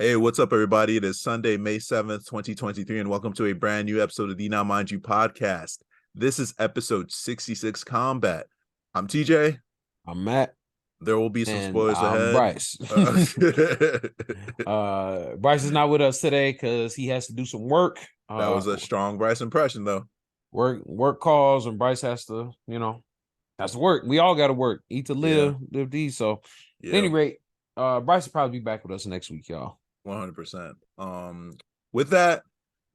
Hey, what's up, everybody? It is Sunday, May 7th, 2023, and welcome to a brand new episode of the Now Mind You podcast. This is episode 66 Combat. I'm TJ. I'm Matt. There will be some And spoilers I'm ahead. Bryce. Bryce is not with us today because he has to do some work. That was a strong Bryce impression, though. Work calls, and Bryce has to, has to work. We all got to work, eat to live, live to eat. So, at any rate, Bryce will probably be back with us next week, y'all. 100%. With that,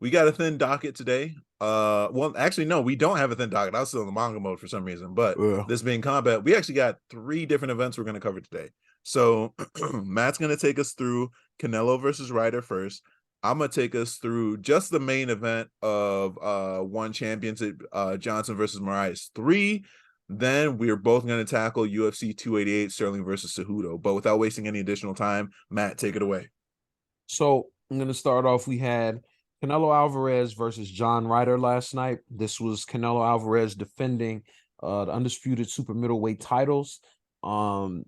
we got a thin docket today. Well, actually, no, we don't have a thin docket. I was still in the manga mode for some reason, but this being combat, we actually got 3 different events we're going to cover today. So Matt's going to take us through Canelo versus Ryder first. I'm going to take us through just the main event of one championship, Johnson versus Moraes 3. Then we're both going to tackle UFC 288 Sterling versus Cejudo. But without wasting any additional time, Matt, take it away. So I'm going to start off. We had Canelo Alvarez versus John Ryder last night. This was Canelo Alvarez defending the undisputed super middleweight titles, being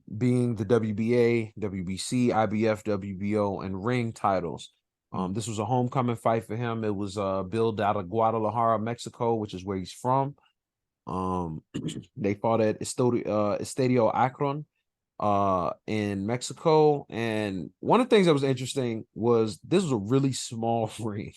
the WBA, WBC, IBF, WBO, and ring titles. This was a homecoming fight for him. It was billed out of Guadalajara, Mexico, which is where he's from. They fought at Estadio Akron in Mexico. And one of the things that was interesting was this was a really small ring.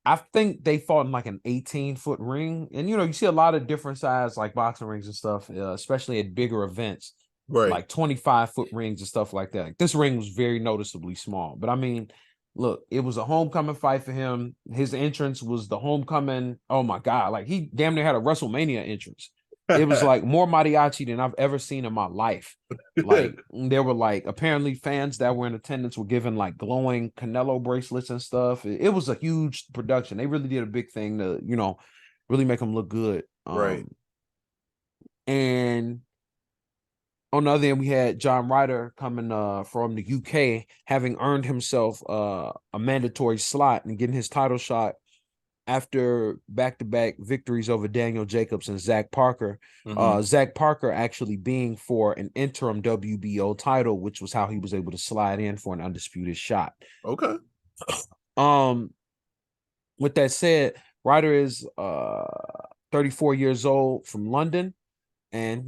I think they fought in like an 18-foot ring. And, you see a lot of different size, like boxing rings and stuff, especially at bigger events, right? Like 25-foot rings and stuff like that. Like, this ring was very noticeably small. But, I mean, look, it was a homecoming fight for him. His entrance was the homecoming. Oh, my God. Like, he damn near had a WrestleMania entrance. It was like more mariachi than I've ever seen in my life. Like, there were like apparently fans that were in attendance were given like glowing Canelo bracelets and stuff. It was a huge production. They really did a big thing to, really make him look good. Right. And on the other end, we had John Ryder coming from the UK, having earned himself a mandatory slot and getting his title shot after back-to-back victories over Daniel Jacobs and Zach Parker. Zach Parker actually being for an interim WBO title, which was how he was able to slide in for an undisputed shot. Okay. With that said, Ryder is 34 years old from London, and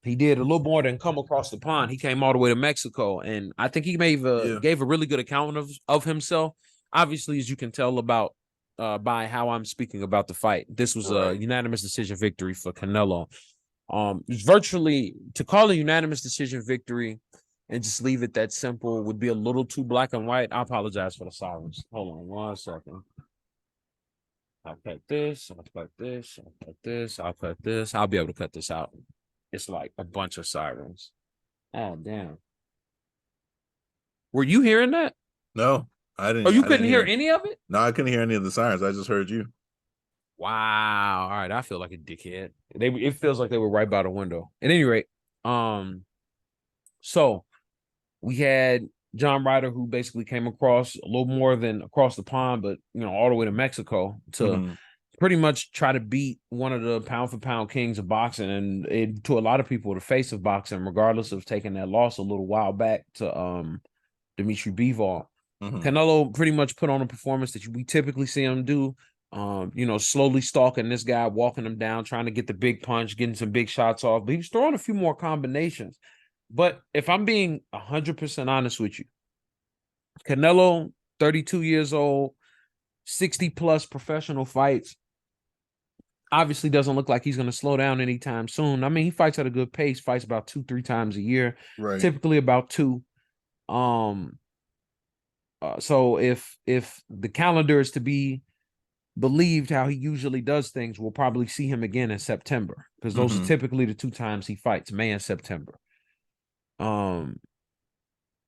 he did a little more than come across the pond. He came all the way to Mexico, and I think he gave a really good account of himself. Obviously, as you can tell about by how I'm speaking about the fight. This was a unanimous decision victory for Canelo. Virtually, to call a unanimous decision victory and just leave it that simple would be a little too black and white. I apologize for the sirens. Hold on 1 second. I'll cut this, I'll cut this, I'll cut this, I'll cut this. I'll be able to cut this out. It's like a bunch of sirens. Oh, damn. Were you hearing that? No. I didn't. Oh, you couldn't hear any of it? No, I couldn't hear any of the sirens. I just heard you. Wow. All right. I feel like a dickhead. It feels like they were right by the window. At any rate, so we had John Ryder, who basically came across a little more than across the pond, but all the way to Mexico to pretty much try to beat one of the pound for pound kings of boxing, and to a lot of people, the face of boxing, regardless of taking that loss a little while back to Dimitri Bivol. Canelo pretty much put on a performance that we typically see him do, slowly stalking this guy, walking him down, trying to get the big punch, getting some big shots off. But he was throwing a few more combinations. But if I'm being 100% honest with you, Canelo, 32 years old, 60-plus professional fights, obviously doesn't look like he's going to slow down anytime soon. I mean, he fights at a good pace, fights about 2-3 times a year, typically about 2. So if the calendar is to be believed how he usually does things, we'll probably see him again in September, because those are typically the 2 times he fights, May and September. And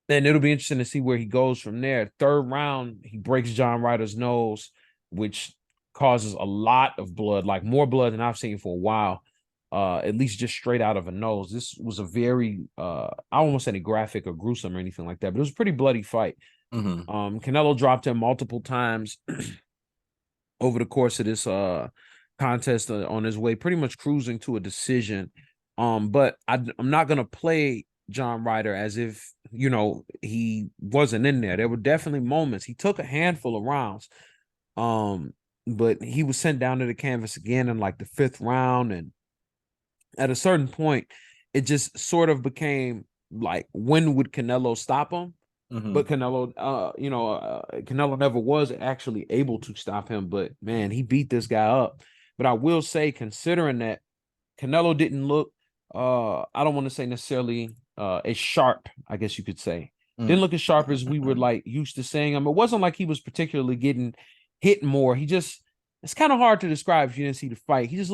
it'll be interesting to see where he goes from there. 3rd round, he breaks John Ryder's nose, which causes a lot of blood, like more blood than I've seen for a while. At least just straight out of a nose. This was a very I won't say graphic or gruesome or anything like that, but it was a pretty bloody fight. Canelo dropped him multiple times over the course of this contest on his way, pretty much cruising to a decision. But I'm not gonna play John Ryder as if he wasn't in there. There were definitely moments. He took a handful of rounds. But he was sent down to the canvas again in like the 5th round. And at a certain point, it just sort of became like, when would Canelo stop him? But Canelo, Canelo never was actually able to stop him. But man, he beat this guy up. But I will say, considering that Canelo didn't look, I don't want to say necessarily as sharp, I guess you could say. Didn't look as sharp as we were like used to seeing him. It wasn't like he was particularly getting hit more. It's kind of hard to describe if you didn't see the fight. He just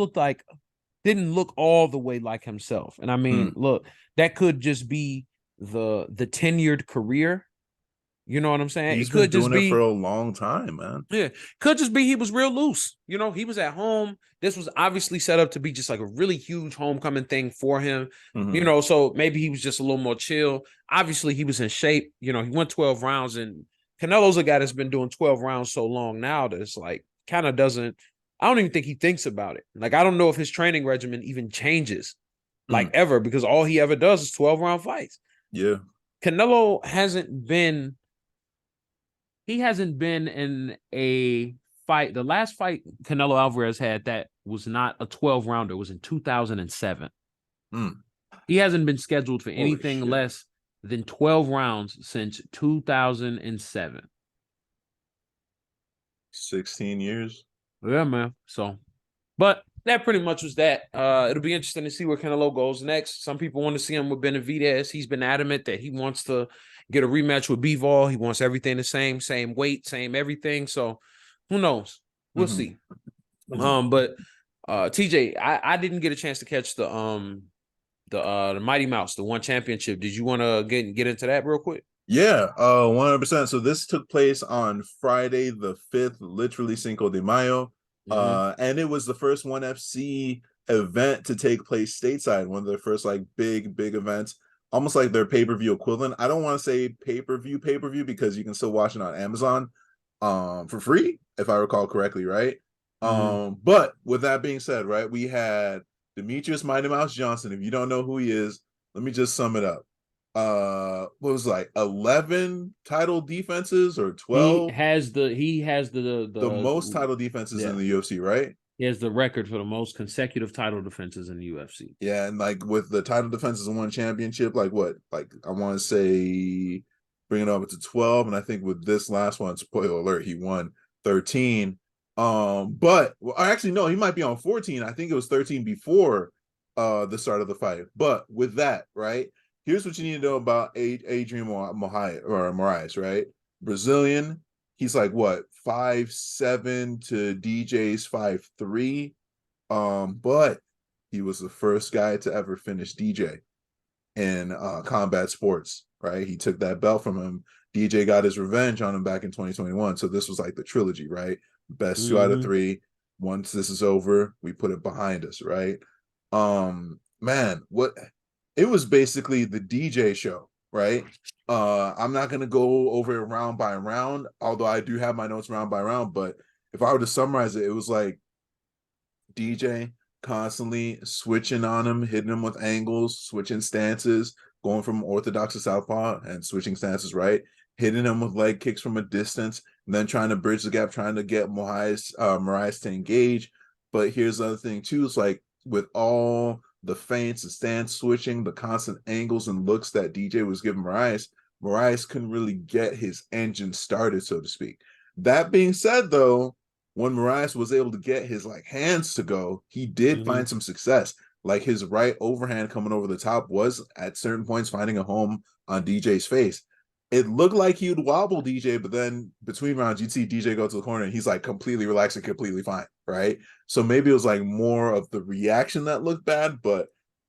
didn't look all the way like himself. And I mean, look, that could just be the tenured career. You know what I'm saying? He's been doing it for a long time, man. Yeah. Could just be he was real loose. He was at home. This was obviously set up to be just like a really huge homecoming thing for him. So maybe he was just a little more chill. Obviously, he was in shape. He went 12 rounds, and Canelo's a guy that's been doing 12 rounds so long now that it's like kind of doesn't, I don't even think he thinks about it. Like, I don't know if his training regimen even changes like ever, because all he ever does is 12-round fights. Yeah. Canelo hasn't been in a fight. The last fight Canelo Alvarez had that was not a 12-rounder was in 2007. He hasn't been scheduled for anything less than 12 rounds since 2007. 16 years. Yeah, man. So, but that pretty much was that. It'll be interesting to see where Canelo goes next. Some people want to see him with Benavidez. He's been adamant that he wants to get a rematch with Bivol. He wants everything the same weight, same everything. So, who knows? We'll see. But TJ, I didn't get a chance to catch the Mighty Mouse, the one championship. Did you want to get into that real quick? Yeah, 100%. So this took place on Friday the 5th, literally Cinco de Mayo. And it was the first ONE FC event to take place stateside, one of their first like big events, almost like their pay-per-view equivalent. I don't want to say pay-per-view because you can still watch it on Amazon for free, if I recall correctly, right? But with that being said, right, we had Demetrius Mighty Mouse Johnson. If you don't know who he is, let me just sum it up. What was like 11 title defenses or 12? He has the most title defenses in the UFC, right? He has the record for the most consecutive title defenses in the UFC. Yeah, and like with the title defenses in one championship, like what? Like I want to say bring it up to 12, and I think with this last one, spoiler alert, he won 13. But well, actually no, he might be on 14. I think it was 13 before the start of the fight. But with that, right? Here's what you need to know about Adrian Moraes, right? Brazilian. He's like what, 5'7" to DJ's 5'3". But he was the first guy to ever finish DJ in combat sports, right? He took that belt from him. DJ got his revenge on him back in 2021. So this was like the trilogy, right? Best 2 out of 3. Once this is over, we put it behind us, right? Man, what it was basically the DJ show, right? I'm not going to go over it round by round, although I do have my notes round by round. But if I were to summarize it, it was like DJ constantly switching on him, hitting him with angles, switching stances, going from orthodox to southpaw and switching stances, right? Hitting him with leg kicks from a distance, and then trying to bridge the gap, trying to get Moraes to engage. But here's the other thing too, it's like with all the feints and stance switching, the constant angles and looks that DJ was giving Moraes couldn't really get his engine started, so to speak. That being said, though, when Moraes was able to get his like hands to go, he did find some success. Like his right overhand coming over the top was at certain points finding a home on DJ's face. It looked like he would wobble DJ, but then between rounds, you'd see DJ go to the corner and he's like completely relaxed and completely fine, right? So maybe it was like more of the reaction that looked bad, but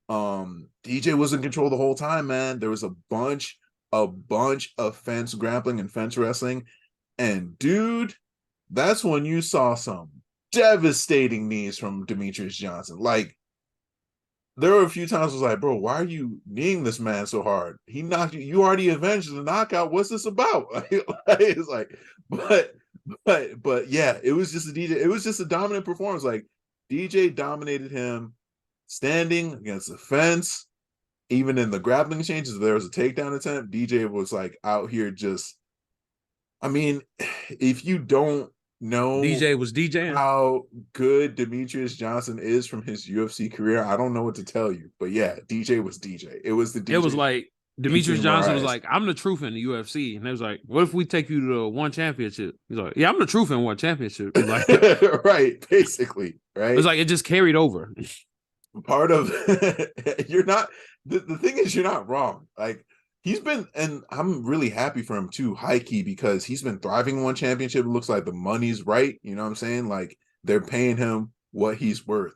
DJ was in control the whole time, man. There was a bunch of fence grappling and fence wrestling. And dude, that's when you saw some devastating knees from Demetrius Johnson. Like, there were a few times I was like, bro, why are you kneeing this man so hard? He knocked you. You already avenged the knockout. What's this about? It's like, but yeah, it was just a DJ. It was just a dominant performance. Like DJ dominated him, standing against the fence, even in the grappling exchanges, there was a takedown attempt. DJ was like out here just. I mean, if you don't know DJ was DJing how good Demetrius Johnson is from his UFC career, I don't know what to tell you. But yeah, DJ was DJ. It was the DJ. It was like Demetrius Johnson was Moraes. like, "I'm the truth in the UFC," and they was like, "What if we take you to one championship?" He's like, "Yeah, I'm the truth in one championship." He's like, right, basically, right. It's like it just carried over. Part of you're not. The thing is, you're not wrong. Like he's been, and I'm really happy for him too, high key, because he's been thriving in one championship. It looks like the money's right. You know what I'm saying? Like they're paying him what he's worth.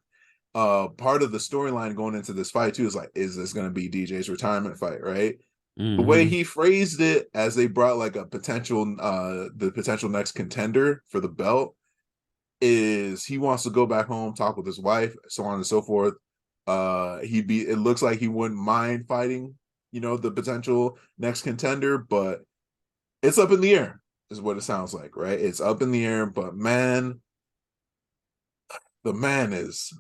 Part of the storyline going into this fight too is like, is this going to be DJ's retirement fight? Right. Mm-hmm. The way he phrased it, as they brought like a potential, the potential next contender for the belt, is he wants to go back home, talk with his wife, so on and so forth. It looks like he wouldn't mind fighting, the potential next contender, but it's up in the air, is what it sounds like, right? It's up in the air, but man, the man is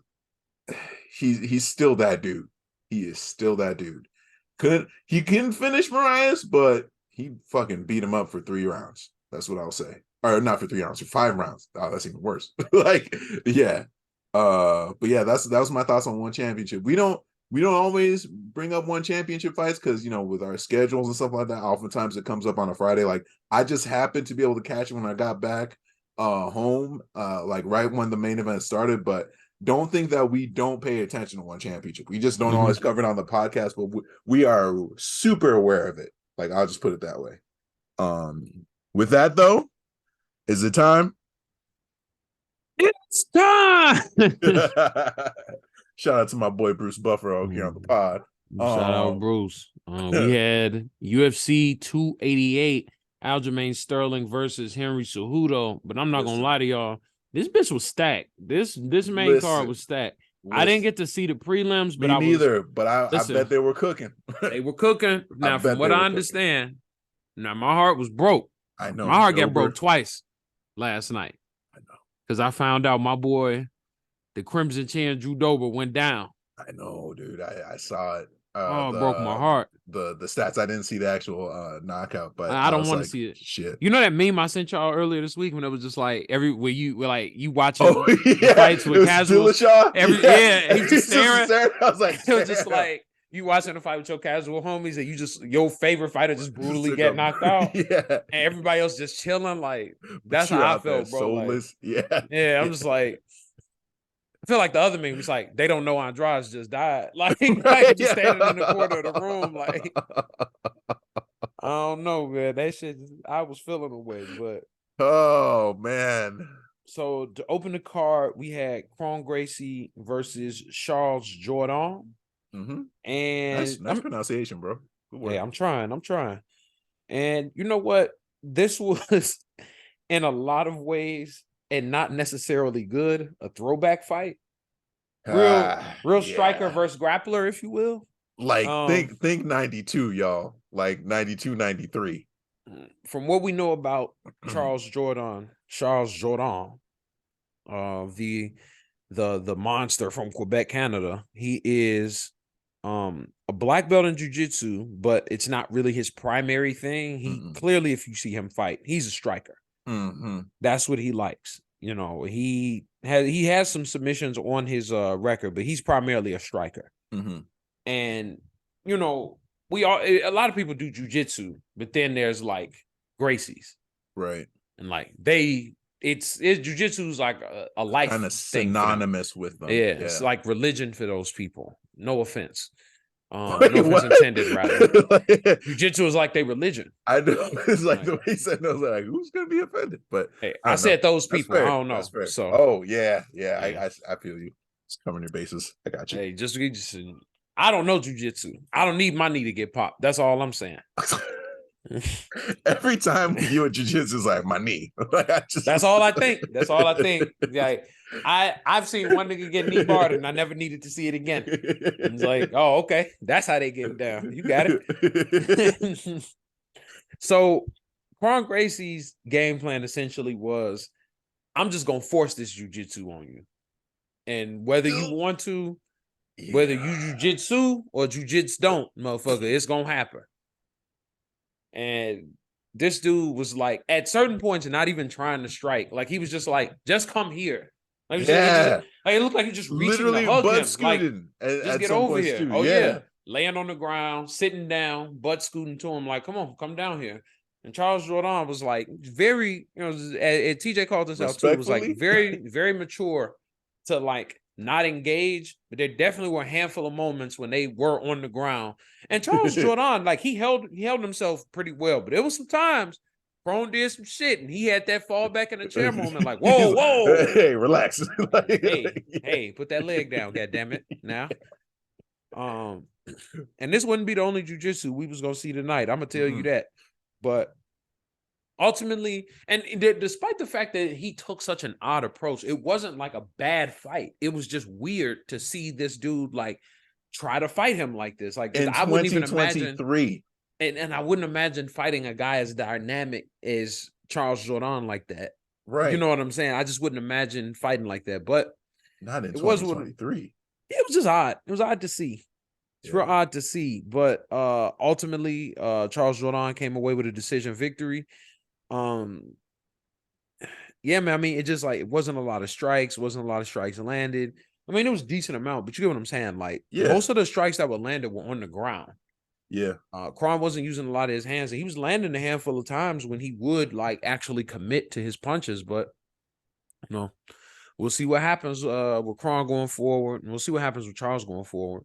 he's still that dude. He is still that dude. He couldn't finish Moraes, but he fucking beat him up for 3 rounds. That's what I'll say. Or not for 3 rounds, for 5 rounds. Oh, that's even worse. Like, yeah. But yeah, that was my thoughts on one championship. We don't always bring up one championship fights because with our schedules and stuff like that, oftentimes it comes up on a Friday. Like I just happened to be able to catch it when I got back home, like right when the main event started. But don't think that we don't pay attention to one championship. We just don't always cover it on the podcast, but we are super aware of it. Like I'll just put it that way. With that though, is it time? It's time. Shout out to my boy Bruce Buffer here on the pod. Shout out Bruce. We had UFC 288, Aljamain Sterling versus Henry Cejudo. But I'm not gonna lie to y'all, this bitch was stacked. This main card was stacked. I didn't get to see the prelims, but I bet they were cooking. They were cooking. Now, from what I understand, now my heart was broke. I know my heart got broke twice last night. I know. Because I found out my boy, the Crimson Chan Judoba, went down. I know, dude. I saw it. It broke my heart. The stats. I didn't see the actual knockout, but I don't want to see it. Shit. You know that meme I sent y'all earlier this week when it was just like you watching the fights with casuals. He just staring. I was like, it was just like you watching a fight with your casual homies and your favorite fighter just brutally get knocked out. Yeah. And everybody else just chilling. Like that's how I felt, bro. Soulless. Like, yeah. I'm just like, I feel like the other meme was like, they don't know Andrade just died. Like just standing in the corner of the room. Like, I don't know, man. That shit, I was feeling away, but. Oh, man. So to open the card, we had Kron Gracie versus Charles Jourdain. Mm-hmm. And nice pronunciation, bro. Yeah, I'm trying. And you know what? This was in a lot of ways and not necessarily good, a throwback fight. Real striker versus grappler, if you will. Like think 92, y'all. Like 92, 93. From what we know about Charles Jourdain, the monster from Quebec, Canada, he is a black belt in jiu-jitsu, but it's not really his primary thing. He clearly, if you see him fight, he's a striker. That's what he likes. He has some submissions on his record, but he's primarily a striker. And a lot of people do jiu-jitsu, but then there's like Gracie's, right? And like it's jiu-jitsu is like a life kind of synonymous with them. Yeah, it's like religion for those people. No offense. No offense intended, rather. Jiu-jitsu is like their religion. I know. It's like the way he said, I was like, who's gonna be offended? But hey, I said those people. I don't know. So yeah. I feel you. Just covering your bases. I got you. Hey, just I don't know jiu-jitsu. I don't need my knee to get popped. That's all I'm saying. Every time you at jiu-jitsu is like my knee. That's all I think. Like I've seen one nigga get knee barred and I never needed to see it again. It's like, oh, okay. That's how they get down. You got it. So Kron Gracie's game plan essentially was, I'm just gonna force this jiu-jitsu on you. And whether you want to Yeah. Whether you jujitsu or jujitsu don't, motherfucker, it's gonna happen. And this dude was like, at certain points, not even trying to strike. Like he was just like, just come here. Like, it looked like he just reaching literally to hug butt him. Like, scooting just at get some over points here. too. Oh Yeah. laying on the ground, sitting down, butt scooting to him. Like, come on, come down here. And Charles Jourdain was like very, TJ called this out too. It was like very, very mature to like not engage, but there definitely were a handful of moments when they were on the ground. And Charles Jourdain, like he held himself pretty well, but there was some times Crone did some shit and he had that fall back in the chair moment, like, whoa. Hey, relax. hey, put that leg down, goddammit. Now. And this wouldn't be the only jujitsu we was gonna see tonight. I'm gonna tell you that. But ultimately, and despite the fact that he took such an odd approach, it wasn't like a bad fight. It was just weird to see this dude like try to fight him like this. Like in I wouldn't even imagine. And I wouldn't imagine fighting a guy as dynamic as Charles Jourdain like that. Right. You know what I'm saying? I just wouldn't imagine fighting like that. But not in 2023. It was just odd. It was odd to see. It's real odd to see. But ultimately, Charles Jourdain came away with a decision victory. Yeah, man. I mean, it just like it wasn't a lot of strikes. Landed. I mean, it was a decent amount, but you get what I'm saying. Like most of the strikes that were landed were on the ground. Yeah. Kron wasn't using a lot of his hands, and he was landing a handful of times when he would like actually commit to his punches. But we'll see what happens with Kron going forward, and we'll see what happens with Charles going forward.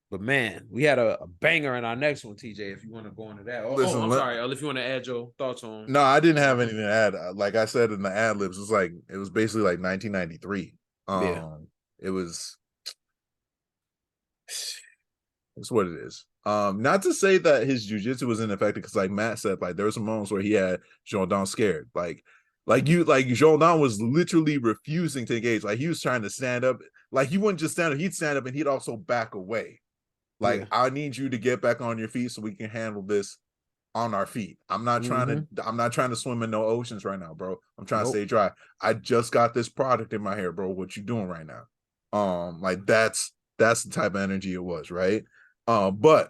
But man, we had a banger in our next one, TJ. If you want to go into that, I'm sorry, if you want to add your thoughts on. No, I didn't have anything to add. Like I said in the ad libs, it was basically like 1993. It was. It's what it is. Not to say that his jiu-jitsu was ineffective, because like Matt said, like there were some moments where he had Jourdain scared. Like Jourdain was literally refusing to engage. Like he was trying to stand up. Like he wouldn't just stand up, he'd stand up and he'd also back away. Like, I need you to get back on your feet so we can handle this on our feet. I'm not trying to swim in no oceans right now, bro. I'm trying to stay dry. I just got this product in my hair, bro. What you doing right now? Like that's the type of energy it was, right? But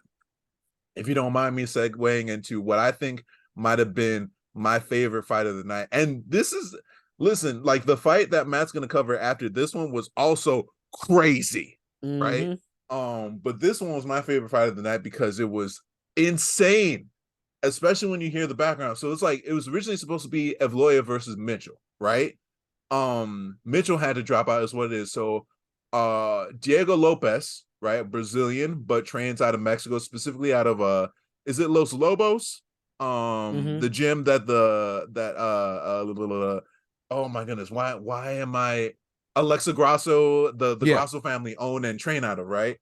if you don't mind me segueing into what I think might have been my favorite fight of the night, and this is, listen, like the fight that Matt's gonna cover after this one was also crazy, right? But this one was my favorite fight of the night because it was insane, especially when you hear the background. So it's like it was originally supposed to be Evloev versus Mitchell, right? Mitchell had to drop out, is what it is. So Diego Lopez, right, Brazilian, but trains out of Mexico, specifically out of is it Los Lobos? The gym that oh my goodness, why am I Alexa Grasso, the Grasso family own and train out of, right?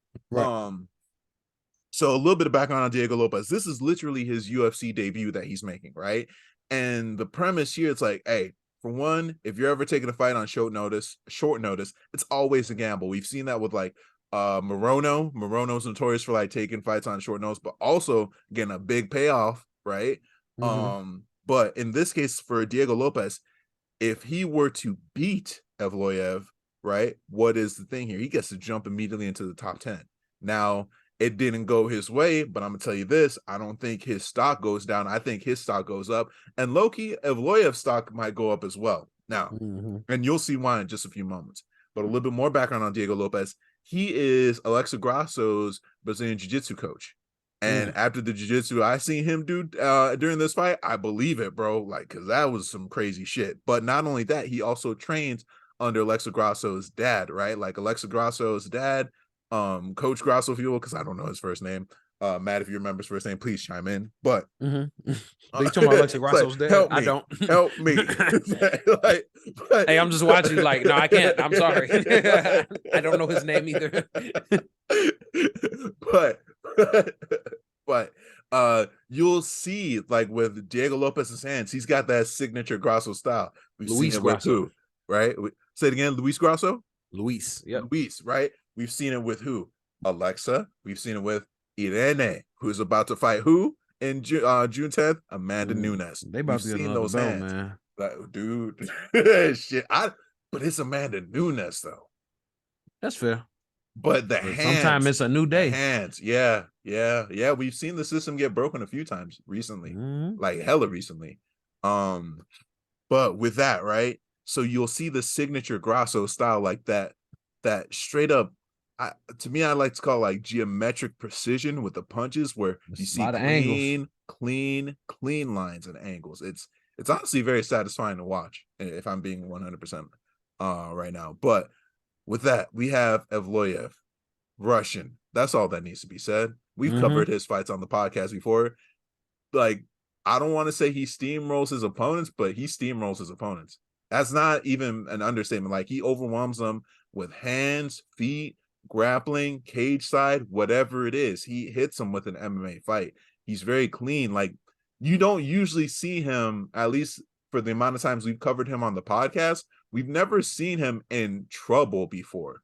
So a little bit of background on Diego Lopez. This is literally his UFC debut that he's making, right? And the premise here, it's like, hey, for one, if you're ever taking a fight on short notice, it's always a gamble. We've seen that with like Morono. Morono's notorious for like taking fights on short notice, but also getting a big payoff, right? But in this case for Diego Lopez, if he were to beat Evloev, right, what is the thing here? He gets to jump immediately into the top 10. Now, it didn't go his way, but I'm gonna tell you this: I don't think his stock goes down. I think his stock goes up, and Loki Evloev's stock might go up as well. Now, and you'll see why in just a few moments. But a little bit more background on Diego Lopez. He is Alexa Grasso's Brazilian Jiu-Jitsu coach. And after the jiu-jitsu I seen him do during this fight, I believe it, bro. Like, because that was some crazy shit. But not only that, he also trains under Alexa Grasso's dad, right? Like Alexa Grasso's dad, Coach Grasso, if you will, because I don't know his first name. Matt, if you remember his first name, please chime in. But you talking about Alexa Grasso's dad? Help me, I don't. Help me. Hey, I'm just watching. Like, no, I can't. I'm sorry. I don't know his name either. But you'll see, like with Diego Lopez's hands, he's got that signature Grasso style. We've seen it with who, right? Say it again, Luis Grasso? Luis, right? We've seen it with who? Alexa. We've seen it with Irene, who's about to fight who in June 10th? Amanda Nunes. They about to get those hands, man. Like, dude, shit. But it's Amanda Nunes though. That's fair. But sometimes it's a new day. Yeah. We've seen the system get broken a few times recently, like hella recently. But with that, right? So you'll see the signature Grasso style like that straight up. To me, I like to call it like geometric precision with the punches, where you see clean lines and angles. It's honestly very satisfying to watch, if I'm being 100% right now. But with that, we have Evloev, Russian. That's all that needs to be said. We've covered his fights on the podcast before. Like, I don't want to say he steamrolls his opponents, but he steamrolls his opponents. That's not even an understatement. Like, he overwhelms them with hands, feet, grappling, cage side, whatever it is. He hits them with an MMA fight. He's very clean. Like, you don't usually see him, at least for the amount of times we've covered him on the podcast, we've never seen him in trouble before.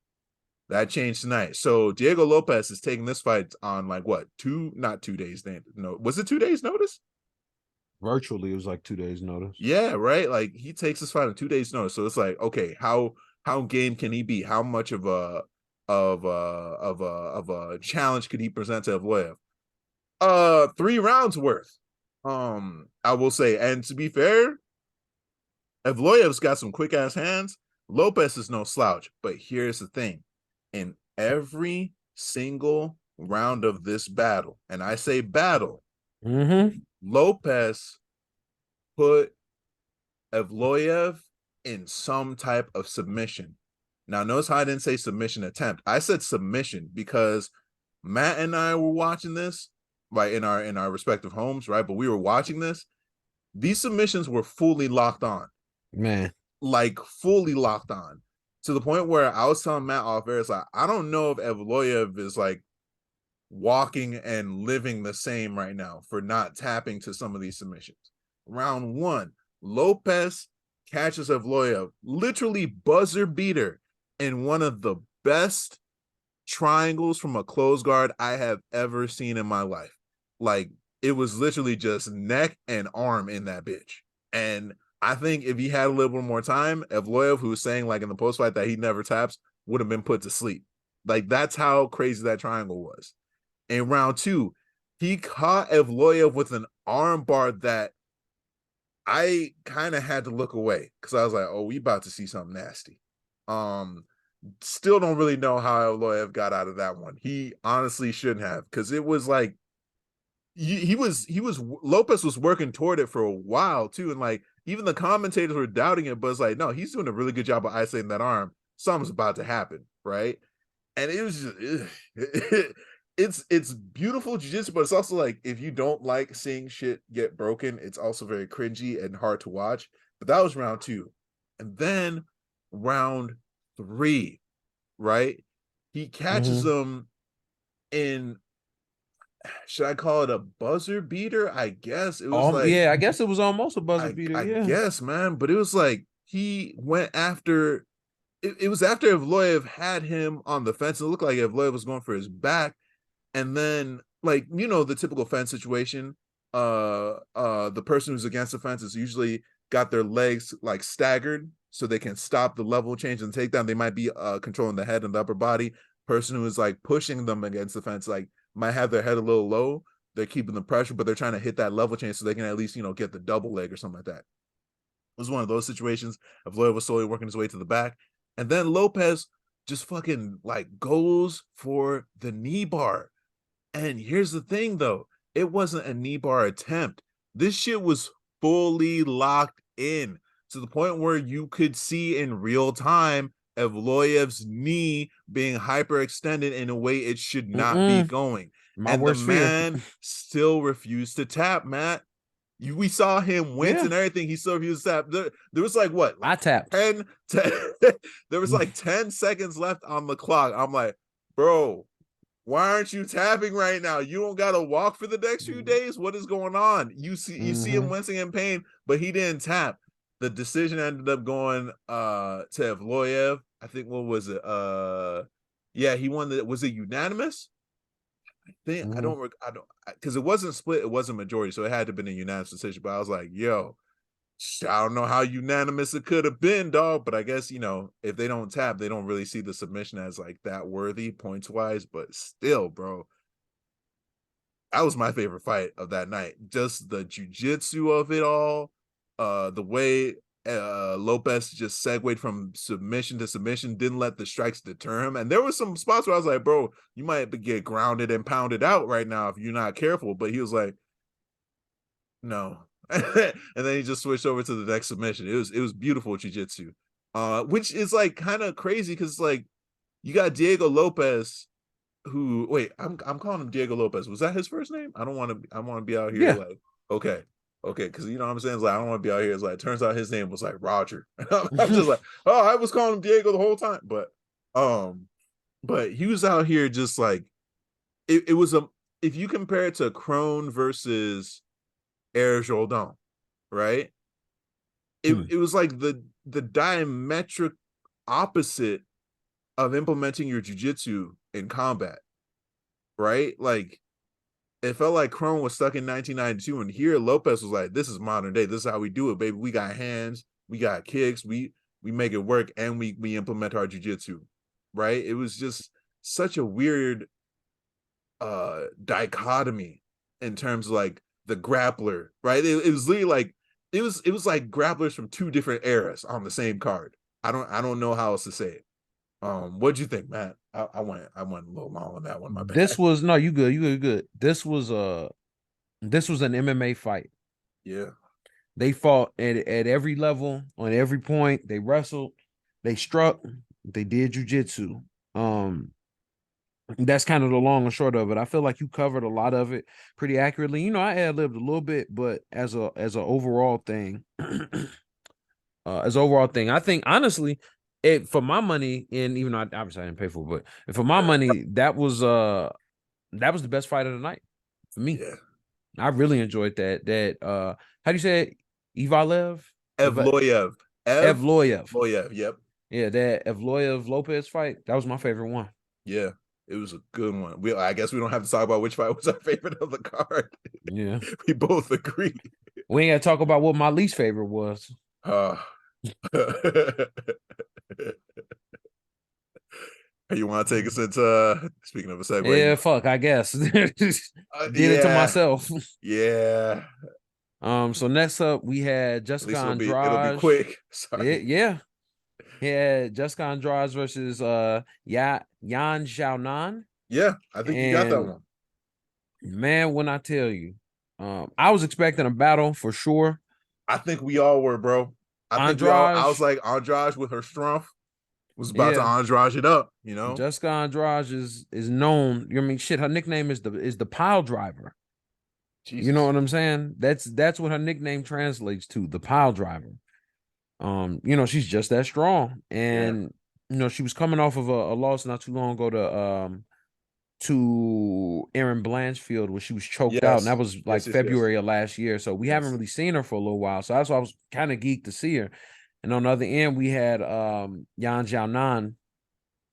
That changed tonight. So Diego Lopez is taking this fight on like what? Not 2 days. No, was it 2 days notice? Virtually, it was like 2 days notice. Yeah, right. Like, he takes this fight on 2 days notice. So it's like, okay, how game can he be? How much of a challenge could he present to Evloev? 3 rounds worth. I will say, and to be fair, Evloev's got some quick ass hands. Lopez is no slouch, but here's the thing. In every single round of this battle, and I say battle, Lopez put Evloev in some type of submission. Now, notice how I didn't say submission attempt. I said submission because Matt and I were watching this, right, in our respective homes, right? But we were watching this. These submissions were fully locked on. Man. Like, fully locked on. To the point where I was telling Matt off air, it's like, I don't know if Evloev is like walking and living the same right now for not tapping to some of these submissions. Round 1, Lopez catches Evloev, literally buzzer beater, in one of the best triangles from a close guard I have ever seen in my life. Like, it was literally just neck and arm in that bitch. And I think if he had a little bit more time, Evloev, who was saying like in the post fight that he never taps, would have been put to sleep. Like, that's how crazy that triangle was. In round 2, he caught Evloev with an arm bar that I kind of had to look away because I was like, oh, we about to see something nasty. Still don't really know how Evloev got out of that one. He honestly shouldn't have, because it was like he was Lopez was working toward it for a while too, and like even the commentators were doubting it, but it's like, no, he's doing a really good job of isolating that arm. Something's about to happen, right? And it was just it's beautiful jiu-jitsu, but it's also like, if you don't like seeing shit get broken, it's also very cringy and hard to watch. But that was round 2. And then round 3, right? He catches him in, should I call it a buzzer beater? I guess it was like, yeah, I guess it was almost a buzzer beater. I guess, man, but it was like he went after. It was after Evloev had him on the fence. It looked like Evloev was going for his back, and then, like, you know, the typical fence situation. The person who's against the fence is usually got their legs like staggered so they can stop the level change and takedown. They might be controlling the head and the upper body. Person who is like pushing them against the fence, like, might have their head a little low. They're keeping the pressure, but they're trying to hit that level change so they can at least, you know, get the double leg or something like that. It was one of those situations. Evloev was slowly working his way to the back. And then Lopez just fucking like goes for the knee bar. And here's the thing though, it wasn't a knee bar attempt. This shit was fully locked in to the point where you could see in real time Evloev's knee being hyperextended in a way it should not be going. And the man still refused to tap, Matt. We saw him wince and everything. He still refused to tap. There was like what? Like I tapped. 10 there was like 10 seconds left on the clock. I'm like, bro, why aren't you tapping right now? You don't gotta walk for the next few days. What is going on? You see him wincing in pain, but he didn't tap. The decision ended up going to Evloev. I think, what was it? Yeah, he won was it unanimous? I think I don't because it wasn't split, it wasn't majority, so it had to have been a unanimous decision. But I was like, yo, I don't know how unanimous it could have been, dog, but I guess, if they don't tap, they don't really see the submission as like that worthy points wise. But still, bro, that was my favorite fight of that night. Just the jujitsu of it all, the way Lopez just segued from submission to submission, didn't let the strikes deter him. And there was some spots where I was like, bro, you might get grounded and pounded out right now if you're not careful. But he was like, no. And then he just switched over to the next submission. It was beautiful jiu-jitsu. Which is like kind of crazy because like you got Diego Lopez, who I'm calling him Diego Lopez. Was that his first name? I want to be out here like okay, because you know what I'm saying. It's like I don't want to be out here. It's like turns out his name was like Roger. I'm just like, oh, I was calling him Diego the whole time. But he was out here just like it was if you compare it to Crone versus Air Jordan, right? It was like the diametric opposite of implementing your jiu-jitsu in combat, right? Like it felt like Crone was stuck in 1992, and here Lopez was like, this is modern day. This is how we do it, baby. We got hands, we got kicks, we make it work, and we implement our jiu-jitsu, right? It was just such a weird dichotomy in terms of like the grappler, right? It was literally like it was like grapplers from two different eras on the same card. I don't know how else to say it. What'd you think, Matt? I went a little long on that one. My bad. This was no, you good. This was an MMA fight. Yeah. They fought at every level, on every point. They wrestled, they struck, they did jujitsu. That's kind of the long and short of it. I feel like you covered a lot of it pretty accurately. I ad-libbed a little bit, but as an overall thing, I think honestly, for my money, and even though obviously I didn't pay for it, but for my money, that was the best fight of the night for me. Yeah. I really enjoyed that. How do you say it? Evloev? Evloev. Yep. Yeah, that Evloev Lopez fight. That was my favorite one. Yeah. It was a good one. I guess we don't have to talk about which fight was our favorite of the card. Yeah. We both agree. We ain't got to talk about what my least favorite was. You want to take us into speaking of a segue? Yeah, fuck, I guess. Did it to myself. Yeah. So next up we had Jessica Andrade. It'll be quick. Sorry. Yeah. Yeah, Jessica Andrade versus Yan Xiaonan. Yeah, I think you got that one. Man, when I tell you, I was expecting a battle for sure. I think we all were, bro. I was like, Andrade with her strength was about to Andrade it up, Jessica Andrade is known. Shit, her nickname is the pile driver. Jesus. You know what I'm saying? That's what her nickname translates to, the pile driver. She's just that strong, and she was coming off of a loss not too long ago to Erin Blanchfield, where she was choked out, and that was like February of last year. So we haven't really seen her for a little while. So that's why I was kind of geeked to see her. And on the other end, we had Yan Xiaonan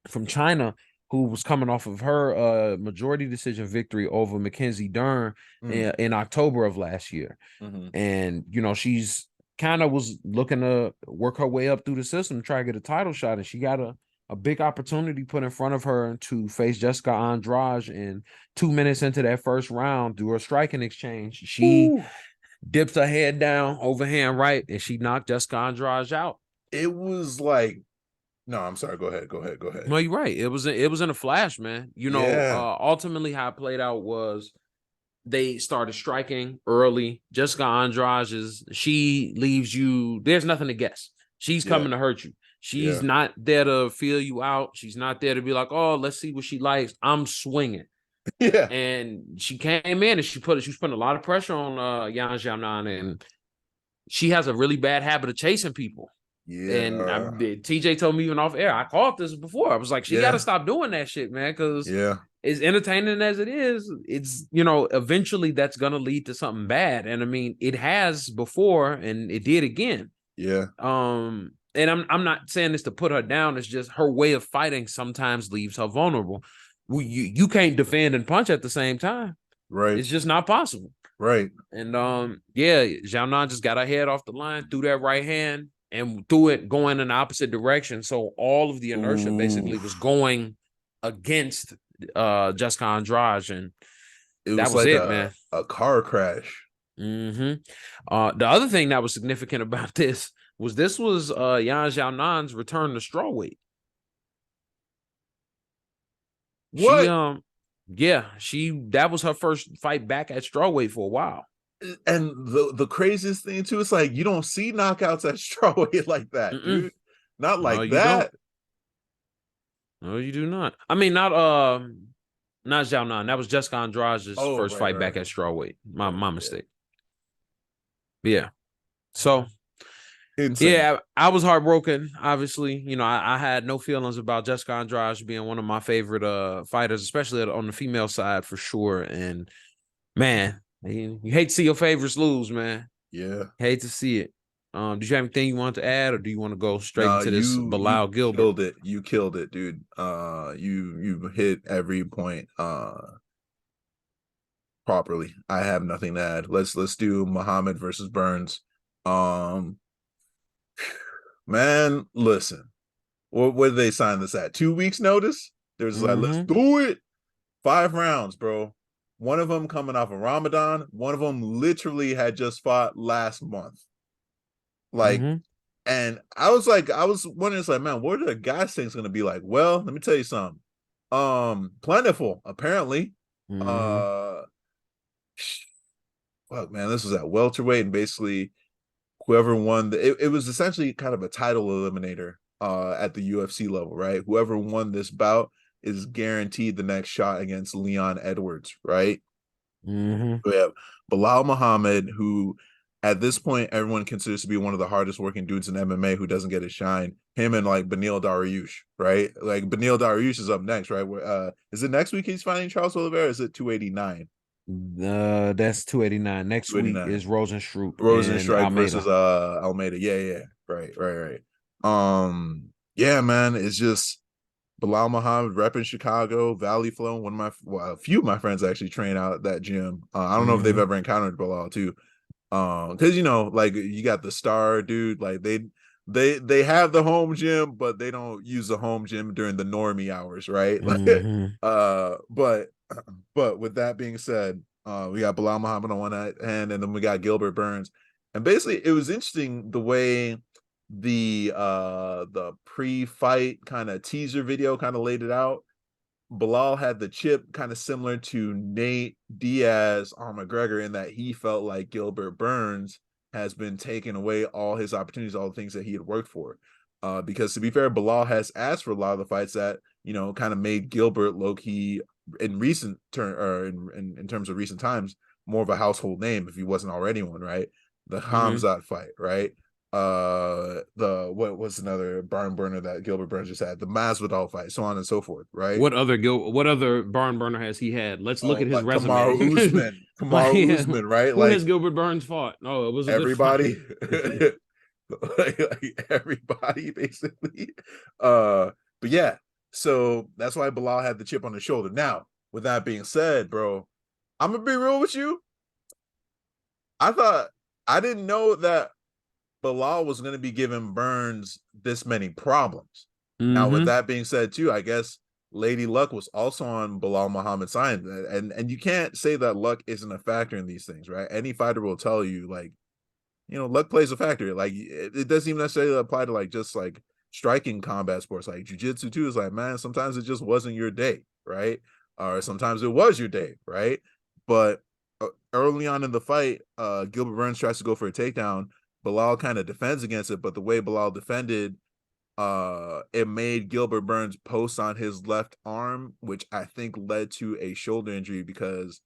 from China, who was coming off of her majority decision victory over Mackenzie Dern in October of last year. Mm-hmm. And she's kind of was looking to work her way up through the system, try to get a title shot, and she got a big opportunity put in front of her to face Jessica Andrade. And 2 minutes into that first round, through a striking exchange, she dips her head down, overhand right, and she knocked Jessica Andrade out. It was like, no, I'm sorry. Go ahead. No, you're right. It was in a flash, man. Ultimately how it played out was they started striking early. Jessica Andrade she leaves you. There's nothing to guess. She's coming to hurt you. She's not there to feel you out. She's not there to be like, oh, let's see what she likes. I'm swinging. Yeah. And she came in and she was putting a lot of pressure on Yan Xiaonan, and she has a really bad habit of chasing people. Yeah. And TJ told me even off air, I called this before. I was like, she got to stop doing that shit, man, because as entertaining as it is, it's, eventually that's going to lead to something bad. And I mean, it has before, and it did again. Yeah. And I'm not saying this to put her down. It's just her way of fighting sometimes leaves her vulnerable. You can't defend and punch at the same time. Right. It's just not possible. Right. And yeah, Xiaonan just got her head off the line, threw that right hand, and threw it going in the opposite direction. So all of the inertia basically was Oof. going against Jessica Andrade, and It that was was like it, man. a car crash. The other thing that was significant about this was Yan Xiaonan's return to strawweight. She What? yeah, that was her first fight back at strawweight for a while. And the craziest thing too, it's like you don't see knockouts at strawweight like that, dude. Not No, like you don't. that. No, you do not. I mean, not Xiaonan. That was Jessica Andrade's Oh, first right, fight right, back at strawweight. My right. my Yeah. mistake. Yeah. So Insane. yeah, I was heartbroken. Obviously, I had no feelings about Jessica Andrade being one of my favorite fighters, especially on the female side for sure. And man, you hate to see your favorites lose, man. Yeah. Hate to see it. Did you have anything you want to add, or do you want to go straight No, into this you Bilal Gilbert? killed it. You killed it, dude. You hit every point properly. I have nothing to add. Let's do Muhammad versus Burns. Um Man, listen. What did they sign this at? 2 weeks notice? There's like, let's do it. 5 rounds, bro. One of them coming off of Ramadan. One of them literally had just fought last month. Like, and I was wondering, it's like, man, what are the guys things gonna be like? Well, let me tell you something. Plentiful, apparently. Fuck, man, this was at welterweight, and basically whoever won it was essentially kind of a title eliminator at the UFC level, right? Whoever won this bout is guaranteed the next shot against Leon Edwards, right? We have Bilal Muhammad, who at this point everyone considers to be one of the hardest working dudes in MMA who doesn't get a shine. Him and like Beneil Dariush, right? Like Beneil Dariush is up next, right? Is it next week he's fighting Charles Oliveira? Is it 289? That's 289. Next week 289. is Rosenstruck and Rosenstrike Almeida. versus Almeida. Yeah. Right. Yeah, man, it's just Bilal Muhammad repping Chicago, Valley Flow. A few of my friends actually train out at that gym. I don't know if they've ever encountered Bilal too. Because like you got the star dude, like they have the home gym, but they don't use the home gym during the normie hours, right? But with that being said, we got Bilal Muhammad on one hand, and then we got Gilbert Burns. And basically it was interesting the way the pre-fight kind of teaser video kind of laid it out. Bilal had the chip kind of similar to Nate Diaz on McGregor in that he felt like Gilbert Burns has been taking away all his opportunities, all the things that he had worked for. Because to be fair, Bilal has asked for a lot of the fights that, kind of made Gilbert low-key in recent in terms of recent times, more of a household name if he wasn't already one, right? The Hamzat fight, right? What was another barn burner that Gilbert Burns just had? The Masvidal fight, so on and so forth, right? What other barn burner has he had? Let's look at his Like resume. Kamaru Usman, right? Who Like has Gilbert Burns fought? Oh, it was a good everybody. fight. like everybody basically. But yeah, so that's why Bilal had the chip on his shoulder. Now, with that being said, bro, I'm gonna be real with you. I didn't know that Bilal was going to be giving Burns this many problems. Now, with that being said, too, I guess Lady Luck was also on Bilal Muhammad's side, and you can't say that luck isn't a factor in these things, right? Any fighter will tell you, like, luck plays a factor. Like, it doesn't even necessarily apply to like just like striking combat sports, like jiu-jitsu too. Is like, man, sometimes it just wasn't your day, right? Or sometimes it was your day, right? But early on in the fight, Gilbert Burns tries to go for a takedown. Bilal kind of defends against it, but the way Bilal defended, it made Gilbert Burns post on his left arm, which I think led to a shoulder injury because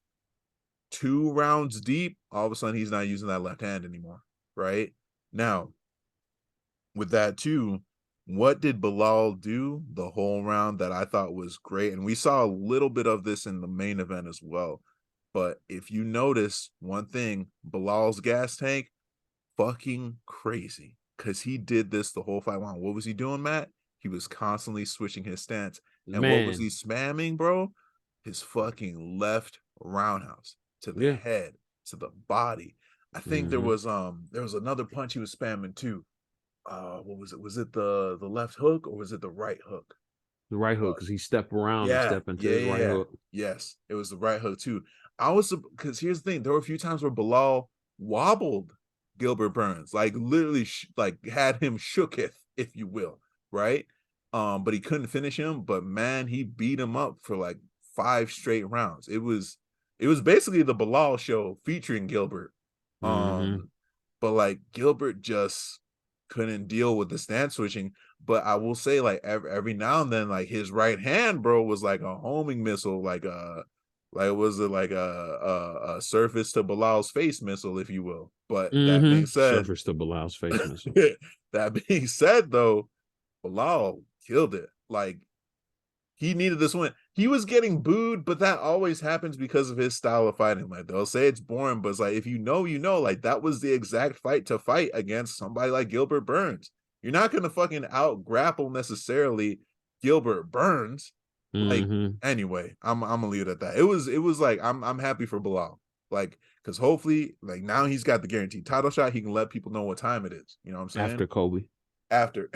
2 rounds deep, all of a sudden he's not using that left hand anymore, right? Now, with that too, what did Bilal do the whole round that I thought was great? And we saw a little bit of this in the main event as well. But if you notice one thing, Bilal's gas tank, fucking crazy, because he did this the whole fight long. What was he doing, Matt? He was constantly switching his stance. And what was he spamming, bro? His fucking left roundhouse to the head. to the body. I think there was another punch he was spamming too. What was it? Was it the left hook or was it the right hook? The right hook, because he stepped around and stepped into his right hook. Yes, it was the right hook too. Because here's the thing: there were a few times where Bilal wobbled Gilbert Burns, like literally, like had him shooketh, if you will, right? But he couldn't finish him. But man, he beat him up for like 5 straight rounds. It was basically the Bilal show featuring Gilbert. But like Gilbert just couldn't deal with the stance switching. But I will say, like every now and then, like his right hand, bro, was like a homing missile, like was it like a surface to Bilal's face missile, if you will. But that being said, surface to Bilal's face missile. That being said, though, Bilal killed it. Like he needed this win. He was getting booed, but that always happens because of his style of fighting. Like they'll say it's boring, but it's like if you know, you know. Like that was the exact fight to fight against somebody like Gilbert Burns. You're not gonna fucking out grapple necessarily Gilbert Burns. Like anyway, I'm gonna leave it at that. It was like I'm happy for Bilal. Like because hopefully, like now he's got the guaranteed title shot. He can let people know what time it is. You know what I'm saying? After Kobe. After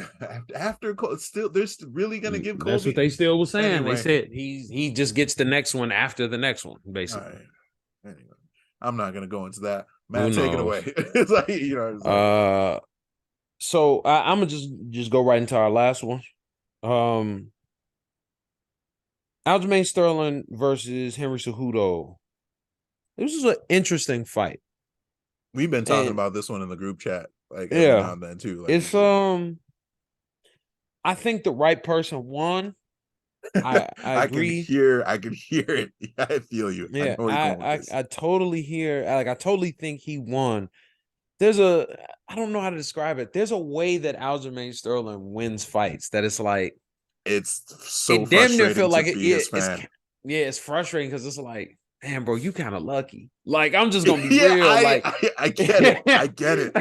still they're really gonna give Kobe. That's what they still were saying. Anyway. They said he just gets the next one after the next one, basically. Right. Anyway, I'm not gonna go into that. Matt, take it away. It's like, you know. It's like... So I'm gonna just go right into our last one. Aljamain Sterling versus Henry Cejudo. This was an interesting fight. We've been talking about this one in the group chat, like every now and then too. Like, it's I think the right person won. I agree. I can hear it. I feel you. Yeah, I totally hear. Like I totally think he won. I don't know how to describe it. There's a way that Aljamain Sterling wins fights that it's like it's so it damn near feel like it's frustrating because it's like, damn, bro, you kind of lucky. Like, I'm just gonna be real. I get it. I get it.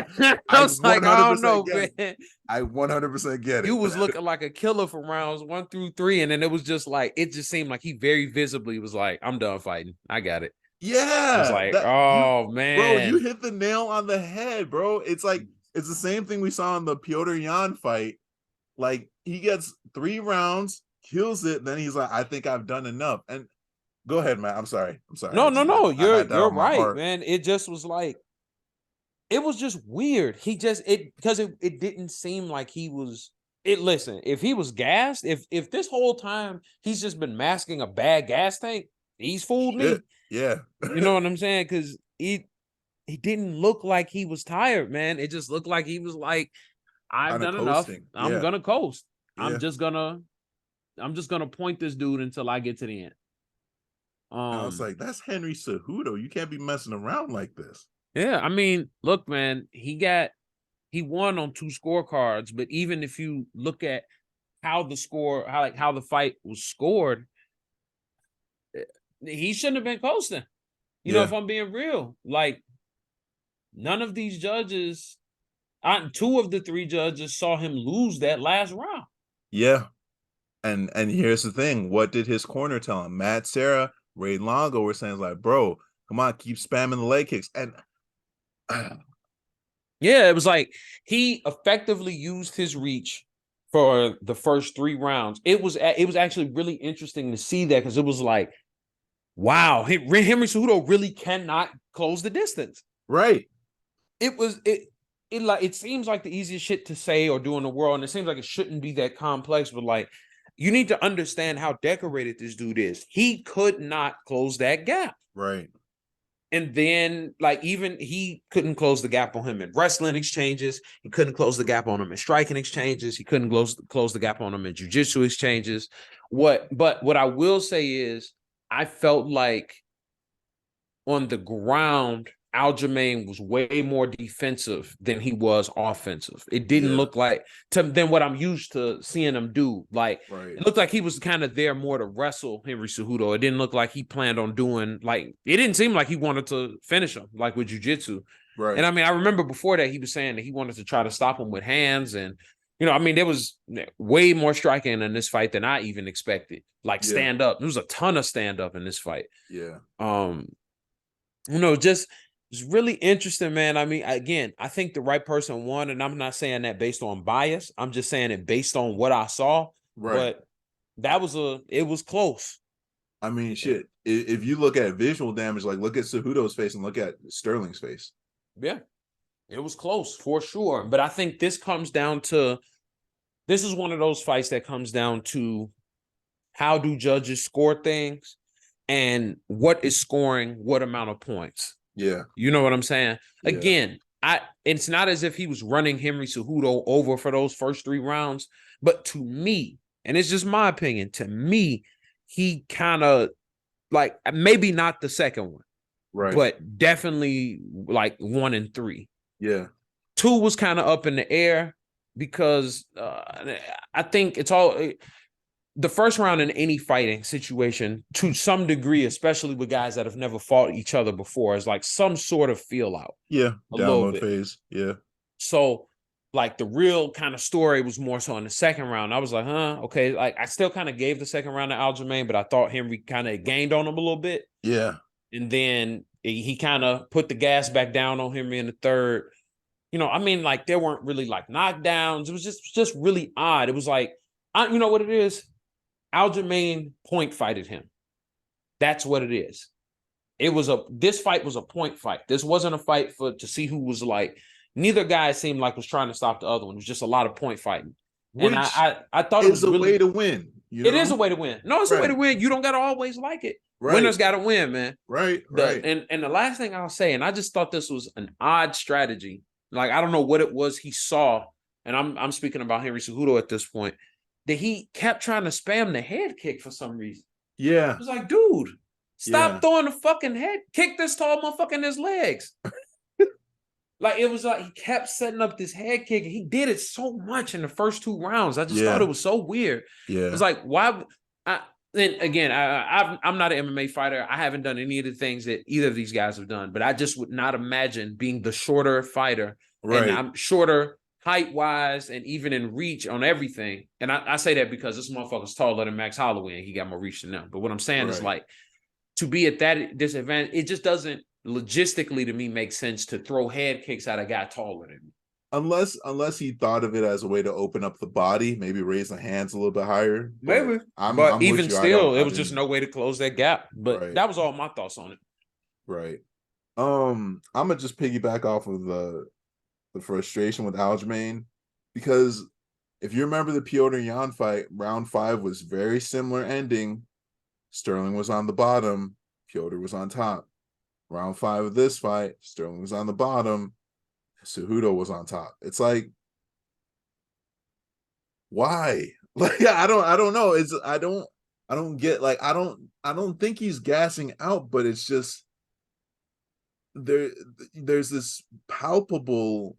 I was like, I don't know, man. I 100% get it. You was looking like a killer from rounds 1 through 3, and then it was just like it just seemed like he very visibly was like, I'm done fighting. I got it. Yeah. I was like, man. Bro, you hit the nail on the head, bro. It's like it's the same thing we saw in the Piotr Jan fight. Like he gets 3 rounds, kills it, then he's like, I think I've done enough. And go ahead, man. I'm sorry. No. You're right, man. It just was like, it was just weird. Because it didn't seem like he was. Listen, if he was gassed, if this whole time he's just been masking a bad gas tank, he's fooled me. Yeah. You know what I'm saying? Because he didn't look like he was tired, man. It just looked like he was like, I've done enough. I'm gonna coast. Yeah. I'm just gonna point this dude until I get to the end. I was like, that's Henry Cejudo. You can't be messing around like this. Yeah, I mean, look, man, he won on 2 scorecards, but even if you look at how the fight was scored, he shouldn't have been coasting. You know, if I'm being real, like none of these judges, 2 of the 3 judges saw him lose that last round. Yeah. And here's the thing. What did his corner tell him? Matt Serra, Ray Longo were saying like, bro, come on, keep spamming the leg kicks. And yeah, it was like he effectively used his reach for the first 3 rounds. It was actually really interesting to see that because it was like, wow, Henry Cejudo really cannot close the distance. Right. It seems like the easiest shit to say or do in the world, and it seems like it shouldn't be that complex, but like you need to understand how decorated this dude is. He could not close that gap. Right. And then, like, even he couldn't close the gap on him in wrestling exchanges. He couldn't close the gap on him in striking exchanges. He couldn't close the gap on him in jiu-jitsu exchanges. But what I will say is I felt like on the ground, Aljamain was way more defensive than he was offensive. It didn't look like than what I'm used to seeing him do. Like It looked like he was kind of there more to wrestle Henry Cejudo. It didn't look like he planned on doing it didn't seem like he wanted to finish him like with jiu-jitsu. Right. And I mean, I remember before that he was saying that he wanted to try to stop him with hands, and you know, I mean, there was way more striking in this fight than I even expected. Like stand up. There was a ton of stand up in this fight. Yeah. You know, just It's really interesting, man. I mean, again, I think the right person won, and I'm not saying that based on bias. I'm just saying it based on what I saw. Right. But it was close. I mean, shit. If you look at visual damage, like look at Cejudo's face and look at Sterling's face. Yeah, it was close for sure. But I think this is one of those fights that comes down to how do judges score things and what is scoring what amount of points. Yeah. You know what I'm saying? Yeah. Again, it's not as if he was running Henry Cejudo over for those first 3 rounds, but to me, and it's just my opinion, to me, he kind of like maybe not the second one, right, but definitely like 1 and 3. Yeah. 2 was kind of up in the air because I think it's all the first round in any fighting situation to some degree, especially with guys that have never fought each other before, is like some sort of feel out. Yeah. Download phase. Yeah. So like the real kind of story was more so in the second round. I was like, okay. Like I still kind of gave the second round to Aljamain, but I thought Henry kind of gained on him a little bit. Yeah. And then he kind of put the gas back down on Henry in the third. You know, I mean, like there weren't really like knockdowns. It was just really odd. It was like, you know what it is? Aljamain point fighted him. That's what it is. This fight was a point fight. This wasn't a fight to see who was like, neither guy seemed like was trying to stop the other one. It was just a lot of point fighting. Which and I thought it was a way to win. It is a way to win. No, it's a way to win. You don't got to always like it. Right. Winners got to win, man. Right. And the last thing I'll say, and I just thought this was an odd strategy. Like, I don't know what it was he saw, and I'm speaking about Henry Cejudo at this point, that he kept trying to spam the head kick for some reason. Yeah. I was like, dude, stop throwing the fucking head. Kick this tall motherfucker in his legs. Like, it was like he kept setting up this head kick. He did it so much in the first 2 rounds. I just thought it was so weird. Yeah. It was like, why? Then again, I'm not an MMA fighter. I haven't done any of the things that either of these guys have done, but I just would not imagine being the shorter fighter. Right. And I'm shorter height-wise and even in reach on everything. And I say that because this motherfucker's taller than Max Holloway and he got more reach than them. But what I'm saying is, like, to be at that disadvantage, it just doesn't logistically to me make sense to throw head kicks at a guy taller than me. Unless he thought of it as a way to open up the body, maybe raise the hands a little bit higher. Maybe. But even still, it was just no way to close that gap. But that was all my thoughts on it. Right. I'm gonna just piggyback off of the frustration with Aljamain, because if you remember the Piotr Yan fight, round 5 was very similar ending. Sterling was on the bottom, Piotr was on top. Round 5 of this fight, Sterling was on the bottom, Cejudo was on top. It's like, why? Like, I don't know. I don't get, like, I don't think he's gassing out, but it's just there's this palpable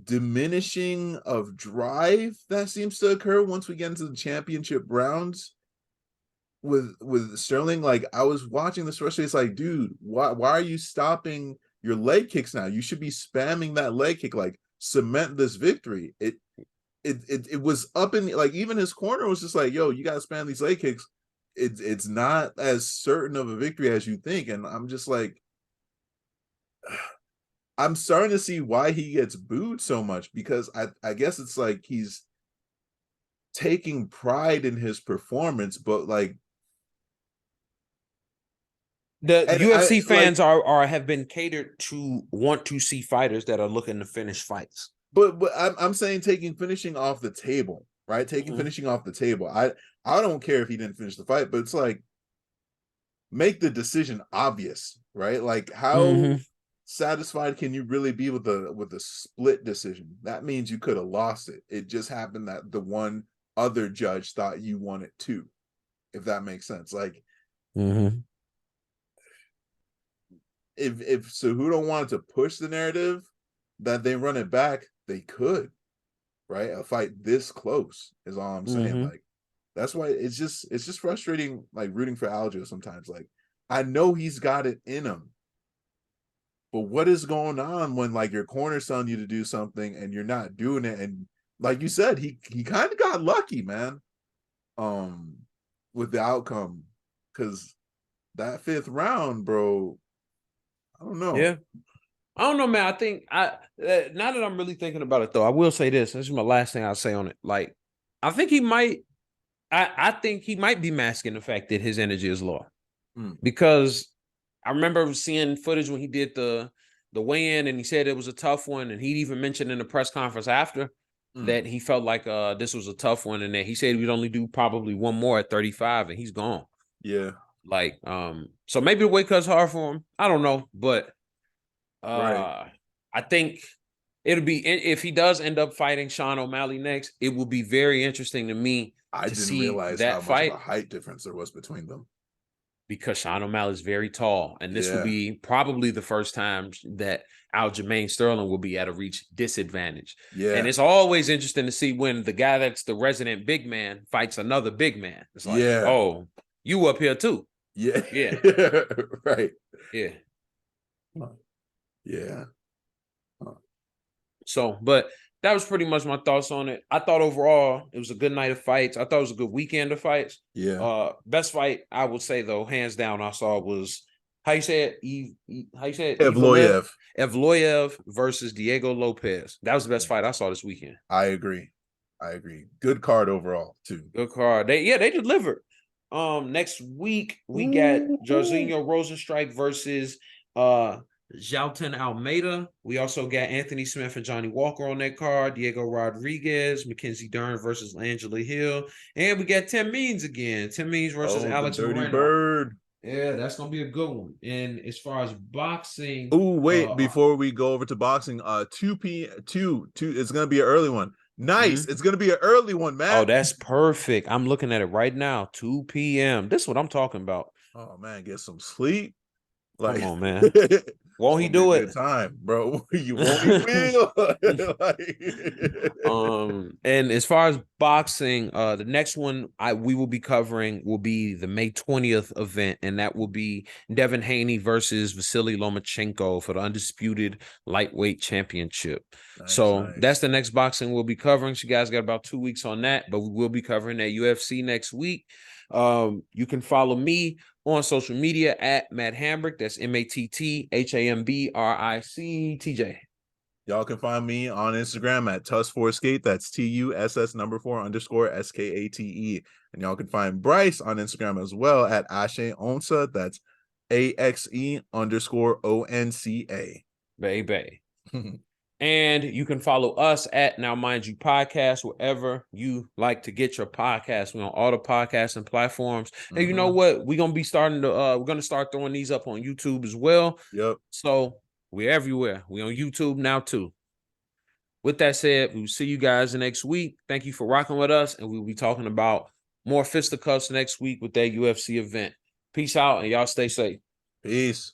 diminishing of drive that seems to occur once we get into the championship rounds with Sterling. Like, I was watching this frustrated. It's like, dude, why are you stopping your leg kicks now? You should be spamming that leg kick, like, cement this victory. It was up in, like, even his corner was just like, yo, you gotta spam these leg kicks. It's not as certain of a victory as you think. And I'm just like, I'm starting to see why he gets booed so much, because I guess it's like he's taking pride in his performance, but like the UFC fans have been catered to want to see fighters that are looking to finish fights. But I'm saying taking finishing off the table, right? Taking finishing off the table. I don't care if he didn't finish the fight, but it's like, make the decision obvious, right? Like, how satisfied can you really be with the split decision? That means you could have lost it. It just happened that the one other judge thought you won it too, if that makes sense. Like, if Cejudo wanted to push the narrative that they run it back, they could, right? A fight this close is all I'm saying. Like, that's why it's just frustrating, like, rooting for Aljo sometimes. Like, I know he's got it in him, but what is going on when, like, your corner's telling you to do something and you're not doing it? And like you said, he kind of got lucky, man, with the outcome, because that 5th round, bro, I don't know. Yeah. I don't know, man. I think now that I'm really thinking about it, though, I will say this. This is my last thing I'll say on it. Like, I think he might. I think he might be masking the fact that his energy is low, because I remember seeing footage when he did the weigh-in, and he said it was a tough one, and he even mentioned in the press conference after that he felt like this was a tough one, and that he said he'd only do probably one more at 35, and he's gone. Yeah. Like, so maybe the weight cut's hard for him. I don't know, but Right. I think it'll be, if he does end up fighting Sean O'Malley next, it will be very interesting to me I to didn't see realize how that much of fight, a height difference there was between them. because Sean O'Malley is very tall, and this will be probably the first time that Aljamain Sterling will be at a reach disadvantage. Yeah. And it's always interesting to see when the guy that's the resident big man fights another big man. It's like, oh, you up here too. Yeah. Yeah. Right. Yeah. Yeah. So, but that was pretty much my thoughts on it. I thought overall it was a good night of fights. I thought it was a good weekend of fights. Yeah. Best fight I would say, though, hands down, I saw was, how you say it? How you say it? Evloev versus Diego Lopez. That was the best fight I saw this weekend. I agree. Good card overall too. Good card. They delivered. Next week we got Jorginho Rosenstrike versus Jalton Almeida. We also got Anthony Smith and Johnny Walker on that card. Diego Rodriguez, Mackenzie Dern versus Angela Hill. And we got Tim Means again. Tim Means versus Alex Dirty Moreno. Bird. Yeah, that's going to be a good one. And as far as boxing. Oh, wait, before we go over to boxing, 2 it's going to be an early one. Nice. It's going to be an early one, man. Oh, that's perfect. I'm looking at it right now. 2 p.m. This is what I'm talking about. Oh, man, get some sleep. Like, come on, man. Won't he do it? Time, bro. You won't feel. And as far as boxing, the next one we will be covering will be the May 20th event, and that will be Devin Haney versus Vasily Lomachenko for the undisputed lightweight championship. Nice. That's the next boxing we'll be covering. So you guys got about 2 weeks on that, but we will be covering that UFC next week. You can follow me on social media at Matt Hambrick. That's MattHambric. TJ. Y'all can find me on Instagram at Tuss4Skate. That's TUSS4__SKATE. And y'all can find Bryce on Instagram as well at Ashe Onsa. That's AXE_ONCA. Baby. And you can follow us at Now Mind You Podcast, wherever you like to get your podcast. We're on all the podcasting platforms. And you know what? We're going to be starting to, we're going to start throwing these up on YouTube as well. Yep. So we're everywhere. We're on YouTube now too. With that said, we'll see you guys next week. Thank you for rocking with us. And we'll be talking about more fisticuffs next week with that UFC event. Peace out, and y'all stay safe. Peace.